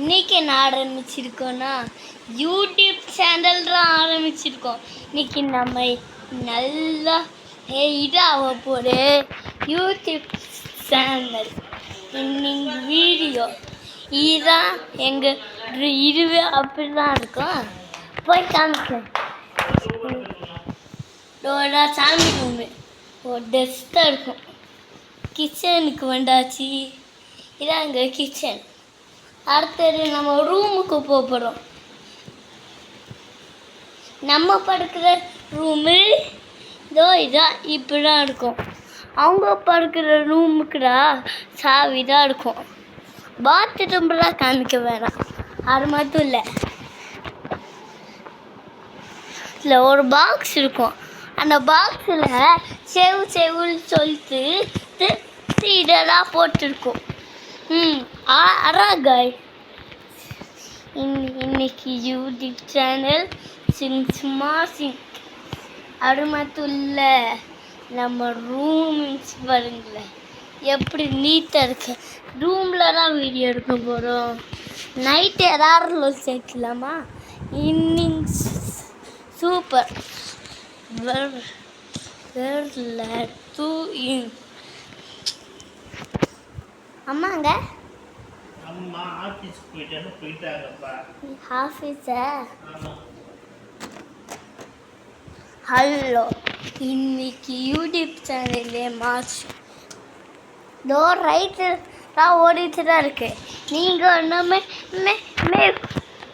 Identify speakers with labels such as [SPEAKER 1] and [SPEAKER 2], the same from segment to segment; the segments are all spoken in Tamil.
[SPEAKER 1] இன்னைக்கு என்ன ஆரம்பிச்சிருக்கோன்னா யூடியூப் சேனல் தான் ஆரம்பிச்சிருக்கோம். இன்னைக்கு நம்ம நல்லா இதாக போகிற யூடியூப் சேனல் இன்னைக்கு வீடியோ இதுதான் எங்கள் இதுவே அப்படி தான் இருக்கும். போய் காமிக்கிறேன். சாமி ரூமு ஒரு டெஸ்ட்டாக இருக்கும். கிச்சனுக்கு வந்தாச்சு. இதான் அங்கே கிச்சன். அடுத்தது நம்ம ரூமுக்கு போகிறோம். நம்ம படுக்கிற ரூமு இதான் இப்படி தான் இருக்கும். அவங்க படுக்கிற ரூமுக்குடா சாவி தான் இருக்கும். பாத்ரூம்லாம் காமிக்க வேணாம். அது மட்டும் இல்லை ஒரு பாக்ஸ் இருக்கும். அந்த பாக்ஸில் செவுன்னு சொல்லிட்டு இதெல்லாம் போட்டிருக்கோம். அராகாய் இன்னைக்கு யூடியூப் சேனல் சும்மா அது மட்டும் இல்லை நம்ம ரூம் பாருங்களேன் எப்படி நீட்டாக இருக்கு. ரூமில் தான் வீடியோ எடுக்க போகிறோம். நைட்டு ஏதாவது சேர்க்கலாமா? இன்னிங்ஸ் சூப்பர் அம்மாங்க
[SPEAKER 2] அம்மா ஆபீஸ் போயிட்டாங்கப்பா.
[SPEAKER 1] ஆஃபீஸா? ஹலோ, இன்னைக்கு யூடியூப் சேனல்லே மார்ச் ரைட்டு தான் ஓடிட்டு தான் இருக்கு. நீங்கள் ஒன்றுமே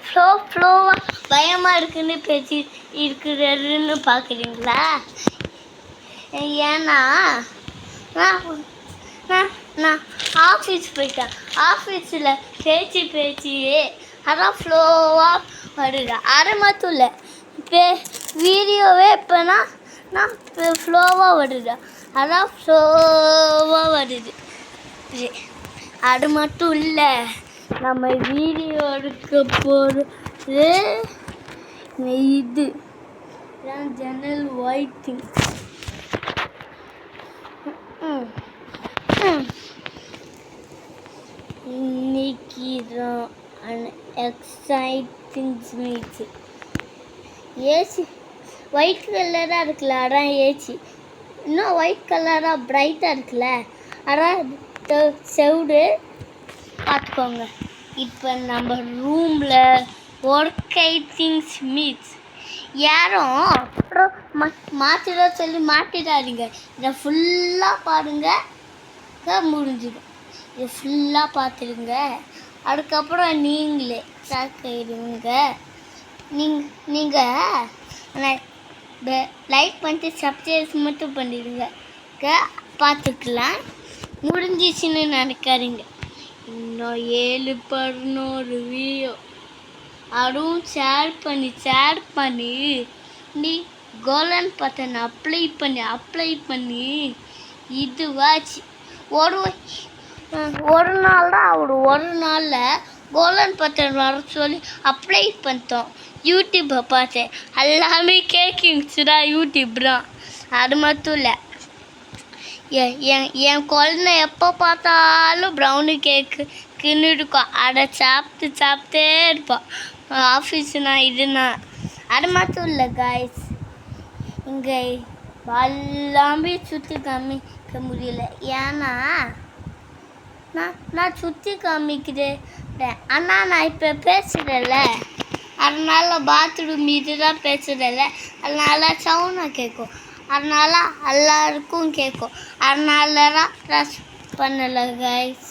[SPEAKER 1] ஃப்ளோவாக பயமாக இருக்குன்னு பேசி இருக்கிறதுன்னு பார்க்குறீங்களா? ஏன்னா நான் ஆஃபீஸ் போயிட்டேன். ஆஃபீஸில் பேச்சியே அதான் ஃப்ளோவாக வருது. அது மட்டும் இல்லை வீடியோவே இப்போனா நான் ஃப்ளோவாக வருது. அதான் ஃப்ளோவாக வருது. அது மட்டும் இல்லை நம்ம வீடியோ எடுக்க போகிறது இது ஜன்னல் ஒயிட்டிங். இன்னைக்கு தான் எக்ஸைட்டிங் மீட்ஸ். ஏசி ஒயிட் கலராக இருக்குல்ல, அதான் ஏசி. இன்னும் ஒயிட் கலராக பிரைட்டாக இருக்குல்ல, அதான் செவுடு பார்த்துக்கோங்க. இப்போ நம்ம ரூமில் ஒர்க்கைட்டிங்ஸ் மீட்ஸ் யாரும் மாற்றிட சொல்லி மாட்டிடாதீங்க. இதை ஃபுல்லாக பாருங்கள், முடிஞ்சிடும். இதை ஃபுல்லாக பார்த்துடுங்க. அதுக்கப்புறம் நீங்களே சாக்கிடுங்க. நீங்கள் லைக் பண்ணிட்டு சப்ஸ்கிரைப் மட்டும் பண்ணிடுங்க. பார்த்துக்கலாம். முடிஞ்சிச்சுன்னு நினைக்காதீங்க. இன்னும் 7-11 வீடியோ அதுவும் ஷேர் பண்ணி நீ கோல்டன் பட்டன் அப்ளை பண்ணி இதுவாச்சு ஒரு நாள் தான் ஒரு நாளில் கோல்டன் பட்டன் வர சொல்லி அப்ளை பண்ணிட்டோம். யூடியூப்பை பார்த்தேன். எல்லாமே கேக்கிங்ஸ் தான் யூடியூப் தான். அது மட்டும் இல்லை என் குழந்தை எப்போ பார்த்தாலும் ப்ரௌனி கேக்குன்னு இருக்கும். அதை சாப்பிட்டே இருப்பான். ஆஃபீஸுனா இதுனா. அது மட்டும் இல்லை காய்ஸ், இங்கே எல்லாமே சுற்றி காமிக்க முடியல. ஏன்னா நான் சுற்றி காமிக்கிறேன். ஆனால் நான் இப்போ பேசுகிறேன்ல, அதனால பாத்ரூம் இதுதான் பேசுகிறேன்ல, அதனால சவுண்டாக கேட்கும். அதனால எல்லாருக்கும் கேட்கும். அதனால தான் ரஷ் பண்ணலை கைஸ்.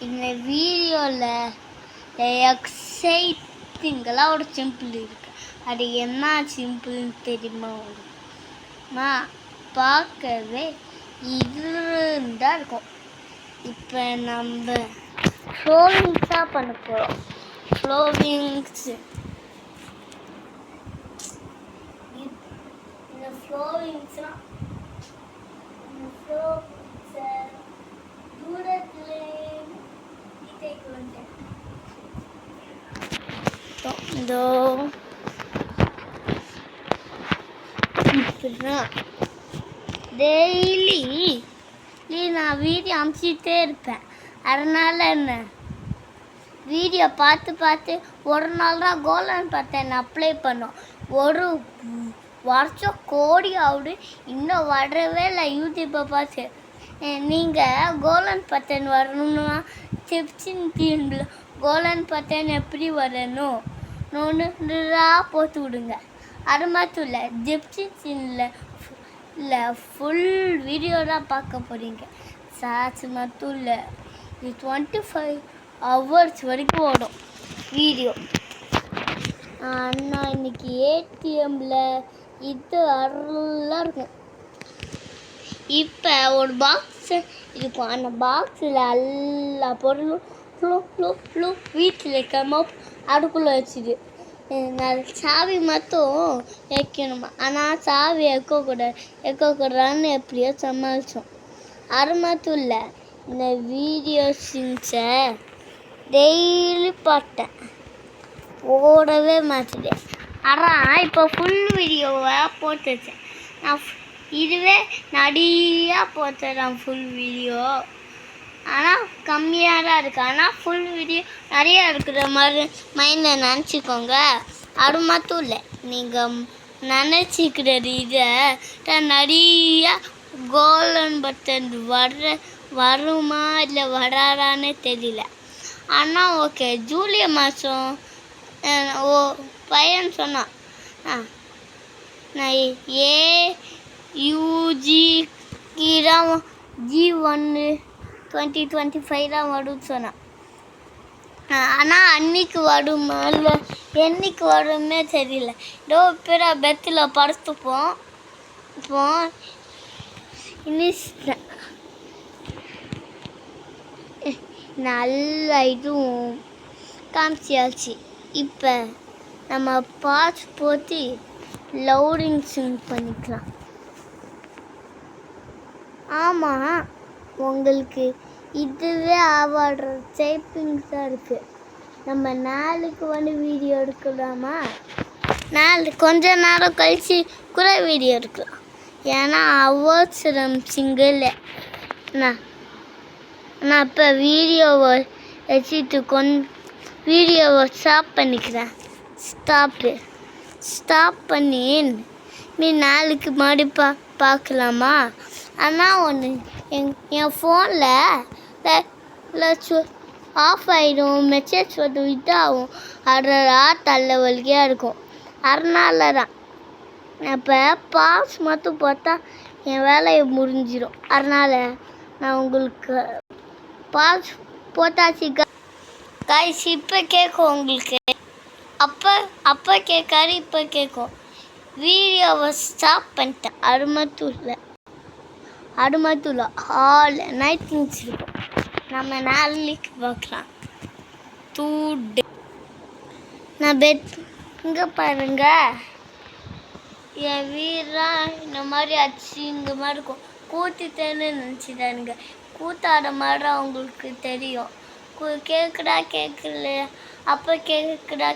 [SPEAKER 1] இந்த வீடியோவில் எக்ஸைட்டிங்கெல்லாம் ஒரு சிம்பிள் இருக்குது. அது என்ன சிம்பிள்னு தெரியுமா? பார்க்கவே இருந்தால் இருக்கும். இப்போ நம்ம ஃப்ளோவிங்ஸாக பண்ண போகிறோம். ஃப்ளோவிங்ஸு ஃப்ளோவிங்ஸ்லாம் தூரத்தில் வந்துட்டேன். இப்படிதான் டெய்லி நான் வீடியோ அனுப்பிச்சிட்டே இருப்பேன். அதனால என்ன வீடியோ பார்த்து பார்த்து ஒரு நாள் தான் கோல்டன் பட்டன் அப்ளை பண்ணோம். ஒரு வருஷம் கோடி ஆகுது, இன்னும் வரவே இல்லை யூடியூப்பை பார்த்து. நீங்கள் கோல்டன் பட்டன் வரணும்னா டிப்ஸின் டீமில் கோல்டன் பட்டன் எப்படி வரணும் போட்டு விடுங்க. அது மட்டும் இல்லை, டிப்ஸின்ல இல்லை ஃபுல் வீடியோ தான் பார்க்க போகிறீங்க. ஷார்ட்ஸ் மட்டும் இல்லை, இது 25 hours வரைக்கும் ஓடும் வீடியோ. அண்ணா இன்னைக்கு ஏடிஎம்மில் இது அருளாக இருக்கும். இப்போ ஒரு பாக்ஸ் இருக்கும், அந்த பாக்ஸில் எல்லா பொருளும் வீட்டில் வைக்காம அதுக்குள்ளே வச்சுது. நான் சாவி மட்டும் வைக்கணுமா, ஆனால் சாவி வைக்கக்கூடாதுன்னு எப்படியோ சமாளித்தோம். அது மட்டும் இல்லை, இந்த வீடியோ சீன்ஸை டெய்லி பார்த்தேன், ஓடவே மாட்டுது. ஆனால் இப்போ ஃபுல் வீடியோவை போட்டு வச்சேன். இதுவே நிறையா போட்டுறேன் ஃபுல் வீடியோ, ஆனால் கம்மியாக தான் இருக்குது. ஆனால் ஃபுல் வீடியோ நிறையா இருக்கிற மாதிரி மைண்டில் நினச்சிக்கோங்க. அது மட்டும் இல்லை, நீங்கள் நினச்சிக்கிறது இதை நிறையா கோல்டன் பட்டன் வருமா இல்லை வராதான்னு தெரியல. ஆனால் ஓகே, ஜூலை மாதம் பையன் சொன்னான், நான் G1 2025 தான் வரும்னு சொன்னான். ஆனால் அன்னைக்கு வருமா இல்லை என்னைக்கு வரும்னே தெரியல. ஏதோ பேர பெத்தில் படுத்துப்போம். இப்போ நல்ல இதுவும் காமிச்சியாச்சு. இப்போ நம்ம பாஸ் போட்டு லவுடிங் சிங் பண்ணிக்கலாம். ஆமாம், உங்களுக்கு இதுவே ஆவாடுற டைப்பிங்ஸாக இருக்குது. நம்ம நாளுக்கு வீடியோ எடுக்கலாமா? கொஞ்ச நேரம் கழித்து கூட வீடியோ எடுக்கலாம். ஏன்னா அவசரம் சிங்கிள் நான் இப்போ வீடியோவை வச்சுட்டு வீடியோவை ஸ்டாப் பண்ணிக்கிறேன். ஸ்டாப் பண்ணி நீ நாளைக்கு மறுபடி பார்க்கலாமா? ஆனால் ஒன்று, என் ஃபோனில் ஆஃப் ஆகிடும், மெசேஜ் வரும், இதாகும், அடரா தலைவலியாக இருக்கும். அதனால தான் இப்போ பாஸ் மட்டும் போட்டால் என் வேலையை முடிஞ்சிடும். அதனால் நான் உங்களுக்கு பாஸ் போட்டாச்சு கைஸ். இப்போ கேட்கும் உங்களுக்கு, அப்போ கேட்காது, இப்போ கேட்கும். வீடியோவை ஸ்டாப் பண்ணிட்டேன். அது மட்டும் இல்லை, ஆல் நைட் திங்ஸ் இருக்கும். நம்ம நாளைக்கு பார்க்கலாம். டூடே நான் பெட் இங்கே பாருங்க, என் வீரா இந்த மாதிரி ஆச்சு, இந்த மாதிரி இருக்கும். கூத்திட்டேன்னு நினச்சிட்டானுங்க. கூத்தாட மாதிரி அவங்களுக்கு தெரியும். கேட்கல, அப்போ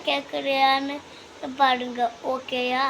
[SPEAKER 1] கேட்குறியான்னு பாருங்க. ஓகேயா?